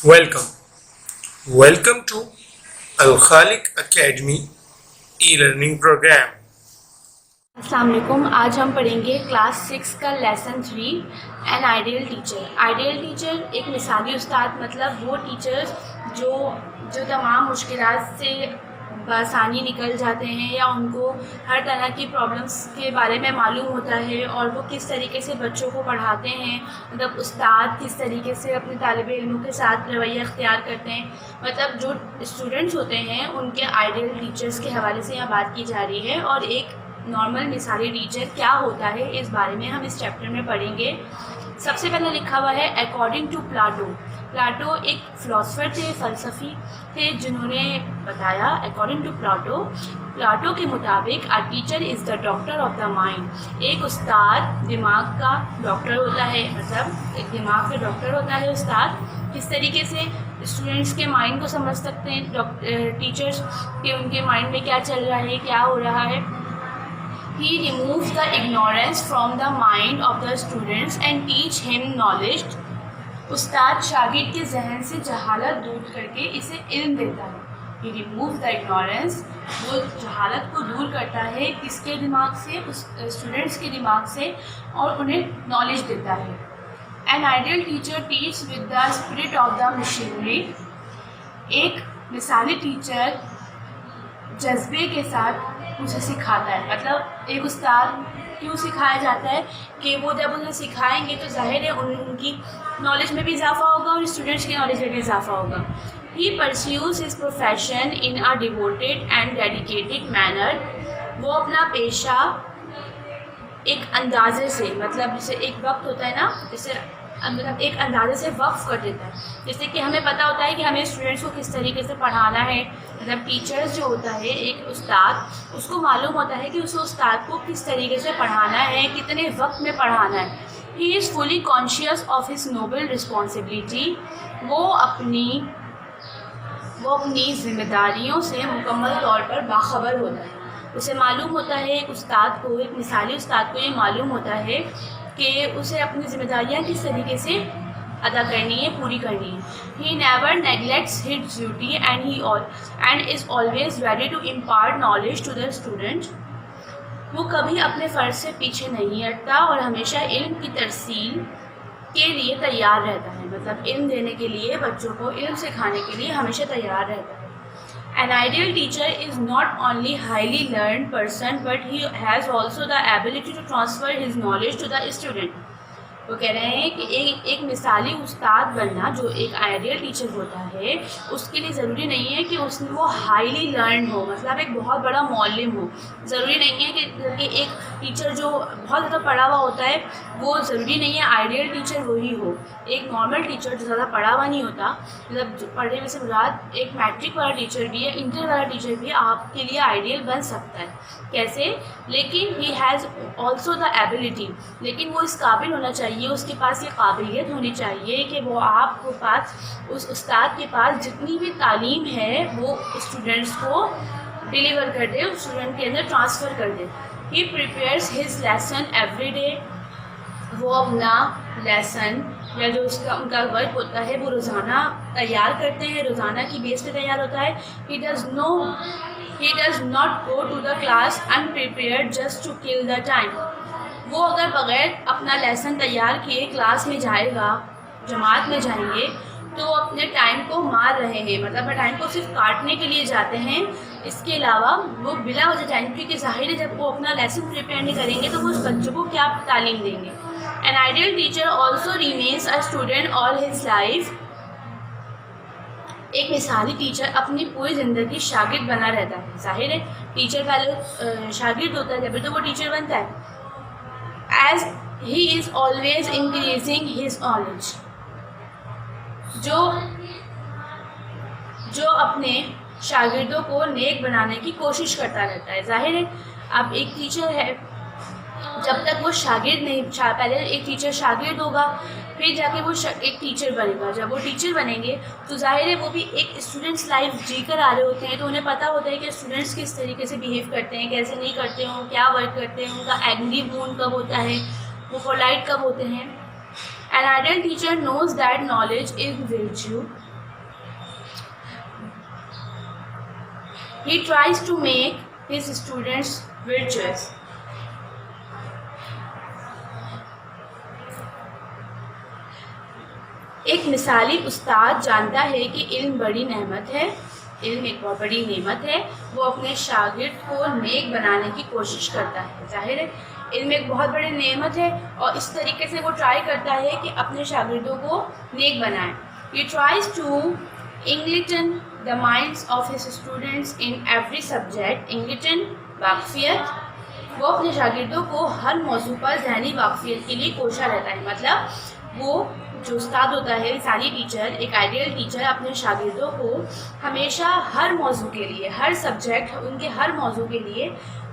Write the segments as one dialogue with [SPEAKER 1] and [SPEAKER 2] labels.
[SPEAKER 1] Welcome. Welcome to Al Khalik Academy e-learning program.
[SPEAKER 2] السلام علیکم. آج ہم پڑھیں گے کلاس 6 کا lesson 3 an ideal teacher. Ideal teacher ایک مثالی استاد، مطلب وہ ٹیچرز جو تمام مشکلات سے بآسانی نکل جاتے ہیں یا ان کو ہر طرح کی پرابلمس کے بارے میں معلوم ہوتا ہے اور وہ کس طریقے سے بچوں کو پڑھاتے ہیں، مطلب استاد کس طریقے سے اپنے طالب علموں کے ساتھ رویہ اختیار کرتے ہیں. مطلب جو اسٹوڈنٹس ہوتے ہیں ان کے آئیڈیل ٹیچرز کے حوالے سے یہاں بات کی جا رہی ہے، اور ایک نارمل مثالی ٹیچر کیا ہوتا ہے اس بارے میں ہم اس چیپٹر میں پڑھیں گے. سب سے پہلے لکھا ہوا ہے اکارڈنگ ٹو پلاٹو. پلاٹو ایک فلاسفر تھے، فلسفی تھے، جنہوں نے بتایا اکارڈنگ ٹو پلاٹو کے مطابق a teacher is the doctor of the mind. ایک استاد دماغ کا ڈاکٹر ہوتا ہے، مطلب ایک دماغ کا ڈاکٹر ہوتا ہے استاد. کس طریقے سے اسٹوڈنٹس کے مائنڈ کو سمجھ سکتے ہیں ٹیچرس کہ ان کے مائنڈ میں کیا چل رہا ہے، کیا ہو رہا ہے. He removes the ignorance from the mind of the students and teach him knowledge. استاد شاگرد کے ذہن سے جہالت دور کر کے اسے علم دیتا ہے. He removes the ignorance. وہ جہالت کو دور کرتا ہے کس کے دماغ سے؟ اسٹوڈنٹس کے دماغ سے، اور انہیں نالج دیتا ہے. An ideal teacher teaches with the spirit of the machinery. ایک مثالی ٹیچر جذبے کے ساتھ اسے سکھاتا ہے. مطلب ایک استاد کیوں سکھایا جاتا ہے کہ وہ جب انہیں سکھائیں گے تو ظاہر ہے ان کی نالج میں بھی اضافہ ہوگا اور اسٹوڈنٹس کی نالج میں بھی اضافہ ہوگا. He pursues his profession in a devoted and dedicated manner. وہ اپنا پیشہ ایک اندازے سے، مطلب جیسے ایک وقت ہوتا ہے نا، جیسے مطلب ایک اندازے سے وقف کر دیتا ہے. جیسے کہ ہمیں پتہ ہوتا ہے کہ ہمیں اسٹوڈنٹس کو کس طریقے سے پڑھانا ہے. مطلب ٹیچرز جو ہوتا ہے ایک استاد، اس کو معلوم ہوتا ہے کہ اس استاد کو کس طریقے سے پڑھانا ہے، کتنے وقت میں پڑھانا ہے. He is fully conscious of his noble responsibility. وہ اپنی ذمہ داریوں سے مکمل طور پر باخبر ہوتا ہے. اسے معلوم ہوتا ہے، ایک استاد کو، ایک مثالی استاد کو یہ معلوم ہوتا ہے کہ اسے اپنی ذمہ داریاں کس طریقے سے ادا کرنی ہے، پوری کرنی ہے. He never neglects his duty and is always ready to impart knowledge to the student. وہ کبھی اپنے فرض سے پیچھے نہیں ہٹتا اور ہمیشہ علم کی ترسیل کے لیے تیار رہتا ہے. مطلب علم دینے کے لیے، بچوں کو علم سکھانے کے لیے ہمیشہ تیار رہتا ہے. An ideal teacher is not only highly learned person but he has also the ability to transfer his knowledge to the student. وہ کہہ رہے ہیں کہ ایک مثالی استاد بننا جو ایک آئیڈیل ٹیچر ہوتا ہے، اس کے لیے ضروری نہیں ہے کہ وہ ہائیلی لرن ہو، مطلب ایک بہت بڑا معلم ہو. ضروری نہیں ہے کہ ایک ٹیچر جو بہت زیادہ پڑھا ہوا ہوتا ہے وہ ضروری نہیں ہے آئیڈیل ٹیچر وہی ہو. ایک نارمل ٹیچر جو زیادہ پڑھا ہوا نہیں ہوتا، مطلب پڑھنے میں سے مراد ایک میٹرک والا ٹیچر بھی ہے، انٹر والا ٹیچر بھی آپ کے لیے آئیڈیل بن سکتا ہے. کیسے؟ لیکن he has also the ability. لیکن وہ اس قابل ہونا چاہیے، اس کے پاس یہ قابلیت ہونی چاہیے کہ وہ آپ کے پاس، اس استاد کے پاس جتنی بھی تعلیم ہے وہ اسٹوڈنٹس کو ڈیلیور کر دے، اس اسٹوڈنٹ کے اندر ٹرانسفر کر دے. ہی prepares his lesson every day. وہ اپنا لیسن یا جو ان کا ورک ہوتا ہے وہ روزانہ تیار کرتے ہیں، روزانہ کی بیس پہ تیار ہوتا ہے. He does not go to the class unprepared just to kill the time. وہ اگر بغیر اپنا لیسن تیار کیے کلاس میں جائے گا، جماعت میں جائیں گے تو اپنے ٹائم کو مار رہے ہیں. مطلب ٹائم کو صرف کاٹنے کے لیے جاتے ہیں، اس کے علاوہ وہ بلا وجہ ٹائم، کیونکہ ظاہر ہے جب وہ اپنا لیسن پریپیئر نہیں کریں گے تو وہ اس بچوں کو کیا تعلیم دیں گے. An ideal teacher also remains a student all his life. ایک مثالی ٹیچر اپنی پوری زندگی شاگرد بنا رہتا ہے. ظاہر ہے ٹیچر پہلے شاگرد ہوتا ہے جب تو وہ ٹیچر بنتا ہے. As he is always increasing his knowledge. جو اپنے شاگردوں کو نیک بنانے کی کوشش کرتا رہتا ہے. ظاہر ہے اب ایک ٹیچر ہے، جب تک وہ شاگرد نہیں، پہلے ایک ٹیچر شاگرد ہوگا، پھر جا کے وہ ایک ٹیچر بنے گا. جب وہ ٹیچر بنیں گے تو ظاہر ہے وہ بھی ایک اسٹوڈنٹس لائف جی کر آ رہے ہوتے ہیں، تو انہیں پتہ ہوتا ہے کہ اسٹوڈنٹس کس طریقے سے بیہیو کرتے ہیں، کیسے نہیں کرتے ہوں، کیا ورک کرتے ہیں، ان کا اینگری مون کب ہوتا ہے، وہ پولائٹ کب ہوتے ہیں. An ideal teacher knows that knowledge is virtue. He tries to make his students virtuous. ایک مثالی استاد جانتا ہے کہ علم بڑی نعمت ہے، علم ایک بہت بڑی نعمت ہے، وہ اپنے شاگرد کو نیک بنانے کی کوشش کرتا ہے. ظاہر ہے علم ایک بہت بڑی نعمت ہے اور اس طریقے سے وہ ٹرائی کرتا ہے کہ اپنے شاگردوں کو نیک بنائے. He tries to enlighten the minds of his students in every subject. enlighten واقفیت، وہ اپنے شاگردوں کو ہر موضوع پر ذہنی واقفیت کے لیے کوشاں رہتا ہے. مطلب وہ جو استاد ہوتا ہے، مثالی ٹیچر، ایک آئیڈیل ٹیچر اپنے شاگردوں کو ہمیشہ ہر موضوع کے لیے، ہر سبجیکٹ، ان کے ہر موضوع کے لیے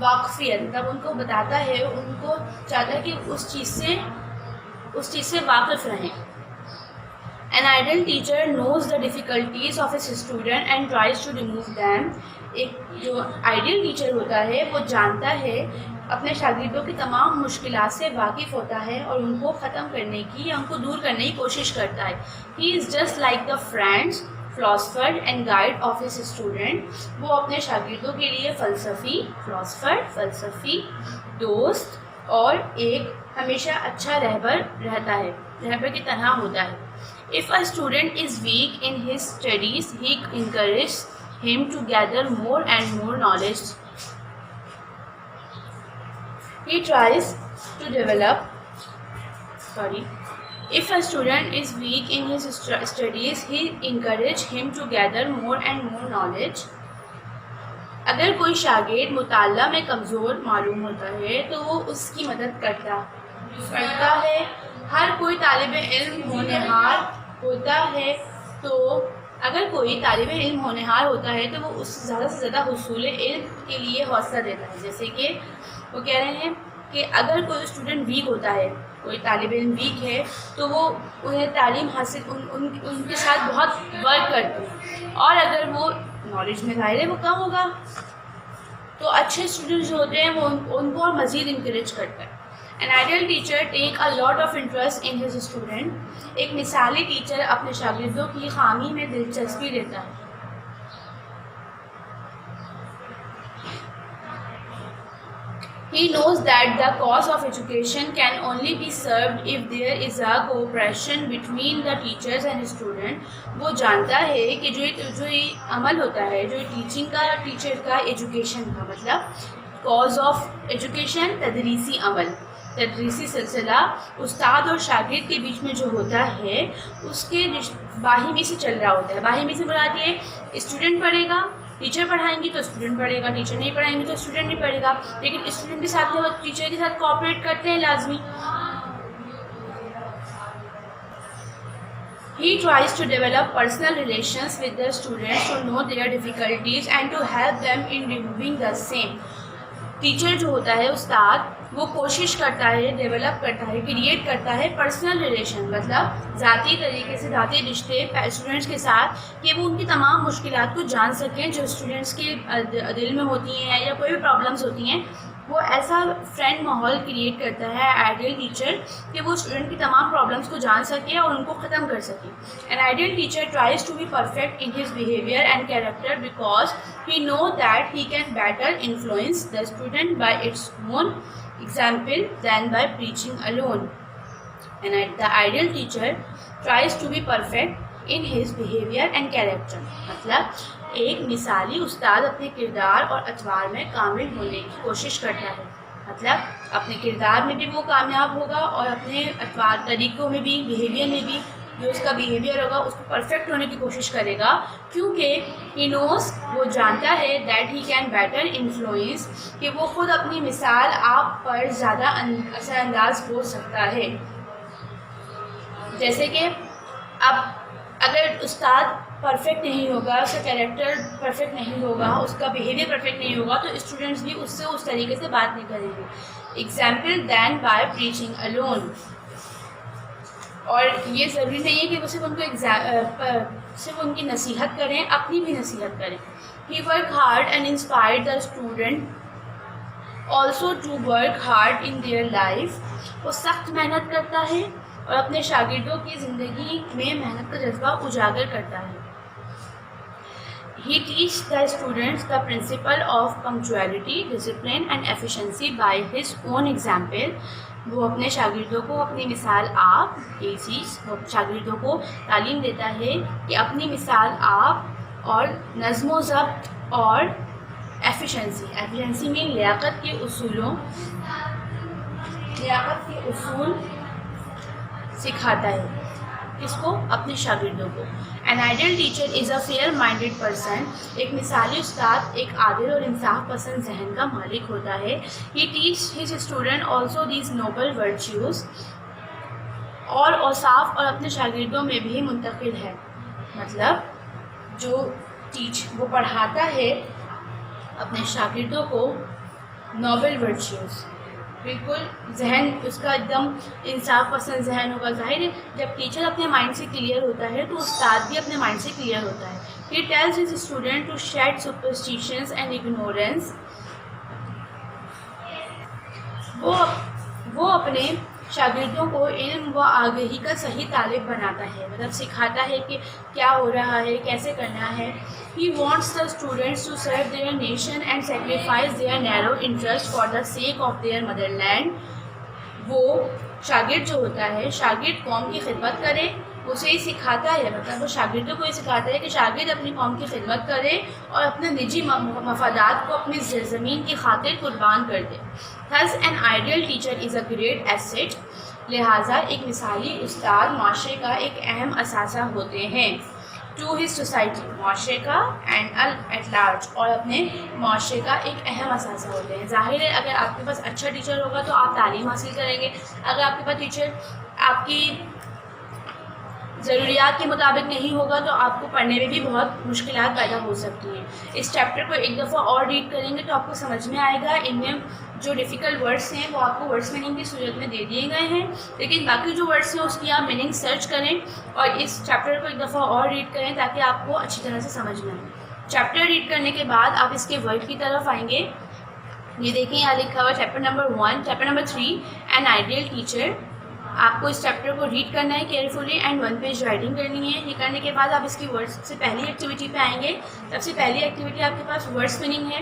[SPEAKER 2] واقفیت، مطلب ان کو بتاتا ہے، ان کو چاہتا ہے کہ اس چیز سے واقف رہیں. An ideal teacher knows the difficulties of his student and tries to remove them. ایک جو آئیڈیل ٹیچر ہوتا ہے وہ جانتا ہے، اپنے شاگردوں کی تمام مشکلات سے واقف ہوتا ہے اور ان کو ختم کرنے کی یا ان کو دور کرنے کی کوشش کرتا ہے. He is just like the friends, philosopher and guide of his student. وہ اپنے شاگردوں کے لیے فلسفی دوست اور ایک ہمیشہ اچھا رہبر کی طرح ہوتا ہے. If a student is weak in his studies, he encourages him to gather more and more knowledge. He tries to develop. If a student is weak in his studies, he encourages him to gather more and more knowledge. اگر کوئی شاگرد مطالعہ میں کمزور معلوم ہوتا ہے تو وہ اس کی مدد کرتا ہے. ہر کوئی طالب علم ہونہار ہوتا ہے تو اگر کوئی طالب علم ہونہار ہوتا ہے تو وہ اس زیادہ سے زیادہ حصول علم کے لیے حوصلہ دیتا ہے. جیسے کہ وہ کہہ رہے ہیں کہ اگر کوئی اسٹوڈنٹ ویک ہوتا ہے، کوئی طالب علم ویک ہے تو وہ انہیں تعلیم حاصل ان کے ساتھ بہت ورک کرتے ہیں، اور اگر وہ نالج میں ظاہر ہے وہ کم ہوگا تو اچھے اسٹوڈنٹس جو ہوتے ہیں وہ ان کو اور مزید انکریج کرتا ہے. An ideal teacher take a lot of interest in his student. ایک مثالی ٹیچر اپنے شاگردوں کی خامی میں دلچسپی لیتا ہے. He knows that the cause of education can only be served if there is a cooperation between the teachers and student. وہ جانتا ہے کہ جو یہ عمل ہوتا ہے، جو ٹیچنگ کا، ٹیچر کا، ایجوکیشن کا مطلب کاز آف ایجوکیشن، تدریسی عمل، تدریسی سلسلہ استاد اور شاگرد کے بیچ میں جو ہوتا ہے اس کے باہمی سے چل رہا ہوتا ہے. باہمی سے مراد یہ اسٹوڈنٹ پڑھے گا، ٹیچر پڑھائیں گی تو اسٹوڈنٹ پڑھے گا، ٹیچر نہیں پڑھائیں گی تو اسٹوڈنٹ نہیں پڑھے گا. لیکن اسٹوڈنٹ کے ساتھ ٹیچر کے ساتھ کوآپریٹ کرتے ہیں لازمی. He tries to develop personal relations with the students to know their difficulties and to help them in removing the same. Teacher جو ہوتا ہے، استاد، وہ کوشش کرتا ہے، ڈیولپ کرتا ہے، کریٹ کرتا ہے پرسنل ریلیشن، مطلب ذاتی طریقے سے ذاتی رشتے اسٹوڈنٹس کے ساتھ، کہ وہ ان کی تمام مشکلات کو جان سکیں جو اسٹوڈنٹس کے دل میں ہوتی ہیں یا کوئی بھی پرابلمس ہوتی ہیں. وہ ایسا فرینڈ ماحول کریٹ کرتا ہے آئیڈیل ٹیچر کہ وہ اسٹوڈنٹ کی تمام پرابلمس کو جان سکے اور ان کو ختم کر سکے. An ideal teacher tries to be perfect in his behavior and character because he knows that he can better influence the student by its own example than by preaching alone. And the ideal teacher tries to be perfect in his behavior and character. مطلب ایک مثالی استاد اپنے کردار اور اطوار میں کامل ہونے کی کوشش کرتا ہے. مطلب اپنے کردار میں بھی وہ کامیاب ہوگا اور اپنے اطوار، طریقوں میں بھی، بیہیویئر میں بھی، جو اس کا بیہیویئر ہوگا اس کو پرفیکٹ ہونے کی کوشش کرے گا. کیونکہ he knows، وہ جانتا ہے that he can better influence، کہ وہ خود اپنی مثال آپ پر زیادہ اثر انداز ہو سکتا ہے. جیسے کہ اب اگر استاد پرفیکٹ نہیں ہوگا، اس کا کیریکٹر پرفیکٹ نہیں ہوگا، اس کا بیہیویئر پرفیکٹ نہیں ہوگا تو اسٹوڈنٹس بھی اس سے اس طریقے سے بات نہیں کریں گے. Example than by preaching alone. اور یہ ضروری نہیں ہے کہ وہ صرف ان کی نصیحت کریں، اپنی بھی نصیحت کریں. He work hard and inspire the student also to work hard in their life. وہ سخت محنت کرتا ہے اور اپنے شاگردوں کی زندگی میں محنت کا جذبہ اجاگر کرتا ہے. He teaches the students the principle of punctuality, discipline and efficiency by his own example. وہ اپنے شاگردوں کو اپنی مثال آپ یہ چیز وہ شاگردوں کو تعلیم دیتا ہے کہ اپنی مثال آپ اور نظم و ضبط اور ایفیشنسی میں لیاقت کے اصول سکھاتا ہے. کس کو؟ اپنے شاگردوں کو. An ideal teacher is a fair-minded person. ایک مثالی استاد ایک عادل اور انصاف پسند ذہن کا مالک ہوتا ہے. He teaches his student also these noble virtues. اور اوصاف اور اپنے شاگردوں میں بھی منتقل ہے. مطلب جو وہ پڑھاتا ہے اپنے شاگردوں کو نوبل ورچیوز، بالکل ذہن اس کا ایک دم انصاف پسند ذہن ہوگا. ظاہر ہے جب ٹیچر اپنے مائنڈ سے کلیئر ہوتا ہے تو استاد بھی اپنے مائنڈ سے کلیئر ہوتا ہے. He tells his student to shed superstitions and ignorance. وہ اپنے شاگردوں کو علم و آگہی کا صحیح طالب بناتا ہے، مطلب سکھاتا ہے کہ کیا ہو رہا ہے، کیسے کرنا ہے. He wants the students to serve their nation and sacrifice their narrow interest for the sake of their motherland. وہ شاگرد جو ہوتا ہے، شاگرد قوم کی خدمت کرے، اسے ہی سکھاتا ہے، مطلب وہ شاگردوں کو یہ سکھاتا ہے کہ شاگرد اپنی قوم کی خدمت کرے اور اپنے نجی مفادات کو اپنی زمین کی خاطر قربان کر دے. Thus an ideal teacher is a great asset. لہٰذا ایک مثالی استاد معاشرے کا ایک اہم اثاثہ ہوتے ہیں. To his society، معاشرے کا and at large، اور اپنے معاشرے کا ایک اہم اثاثہ ہوتے ہیں. ظاہر ہے اگر آپ کے پاس اچھا ٹیچر ہوگا تو آپ تعلیم حاصل کریں گے. اگر آپ کے پاس ٹیچر آپ کی ضروریات کے مطابق نہیں ہوگا تو آپ کو پڑھنے میں بھی بہت مشکلات پیدا ہو سکتی ہیں. اس چیپٹر کو ایک دفعہ اور ریڈ کریں گے تو آپ کو سمجھ میں آئے گا. ان میں جو ڈیفیکلٹ ورڈس ہیں وہ آپ کو ورڈس میننگ کی صورت میں دے دیے گئے ہیں، لیکن باقی جو ورڈس ہیں اس کی آپ میننگ سرچ کریں اور اس چیپٹر کو ایک دفعہ اور ریڈ کریں تاکہ آپ کو اچھی طرح سے سمجھ میں آئے. چیپٹر ریڈ کرنے کے بعد آپ اس کے ورڈ کی طرف آئیں گے. یہ دیکھیں یہاں لکھا ہوا chapter number 1. Chapter number 3 an ideal teacher. آپ کو اس چیپٹر کو ریڈ کرنا ہے کیئرفلی اینڈ 1 پیج رائٹنگ کرنی ہے. یہ کرنے کے بعد آپ اس کی ورڈس سے پہلی ایکٹیویٹی پہ آئیں گے. سب سے پہلی ایکٹیویٹی آپ کے پاس ورڈس میننگ ہے.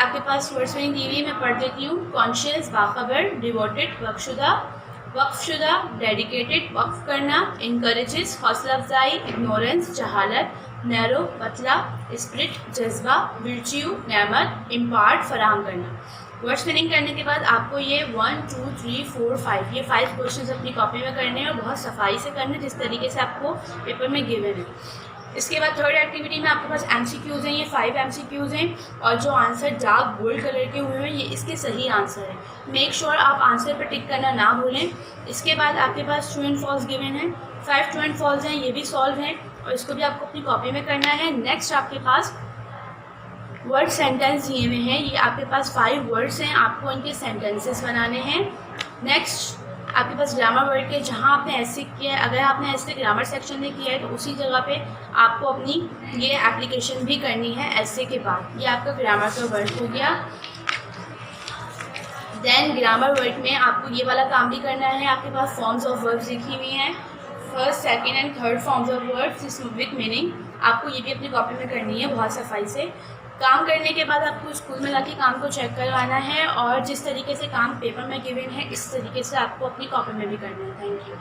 [SPEAKER 2] آپ کے پاس ورڈس میننگ دی ہوئی ہے، میں پڑھ دیتی ہوں. کانشیس باخبر، ڈیووٹڈ وقف شدہ، ڈیڈیکیٹڈ وقف کرنا، انکریجز حوصلہ افزائی، اگنورینس جہالت، نیرو پتلا، اسپرٹ جذبہ، ورچیو نعمت، امپارٹ فراہم کرنا. ورڈس میننگ کرنے کے بعد آپ کو یہ 1 2 3 4 5 یہ 5 کوشچنز اپنی کاپی میں کرنے ہیں اور بہت صفائی سے کرنے جس طریقے سے آپ کو پیپر میں گیون ہے. اس کے بعد تھرڈ ایکٹیویٹی میں آپ کے پاس ایم سی کیوز ہیں. یہ 5 ایم سی کیوز ہیں اور جو آنسر ڈارک گولڈ کلر کے ہوئے ہیں یہ اس کے صحیح آنسر ہیں. میک شیور آپ آنسر پہ ٹک کرنا نہ بھولیں. اس کے بعد آپ کے پاس ٹرو اینڈ فالس گیون ہیں. 5 ٹرو اینڈ فالس ہیں، یہ بھی سالو ہیں اور اس کو بھی آپ کو اپنی کاپی میں کرنا ہے. نیکسٹ آپ کے پاس ورڈ سینٹینس دیے ہوئے ہیں. یہ آپ کے پاس 5 ورڈس ہیں، آپ کو ان کے سینٹینسز بنانے ہیں. نیکسٹ آپ کے پاس گرامر ورڈ کے جہاں آپ نے ایسے کیا ہے، اگر آپ نے ایسے گرامر سیکشن میں کیا ہے تو اسی جگہ پہ آپ کو اپنی یہ اپلیکیشن بھی کرنی ہے ایسے کے بعد. یہ آپ کا گرامر کا ورڈ ہو گیا. دین گرامر ورڈ میں آپ کو یہ والا کام بھی کرنا ہے. آپ کے پاس فارمز آف وربز لکھی ہوئی ہیں، first second and third forms of verbs with meaning. آپ کو یہ بھی اپنی کاپی میں کرنی ہے بہت صفائی سے. کام کرنے کے بعد آپ کو اسکول میں لا کے کام کو چیک کروانا ہے اور جس طریقے سے کام پیپر میں گیون ہے اس طریقے سے آپ کو اپنی کاپی میں بھی کرنا ہے. Thank you.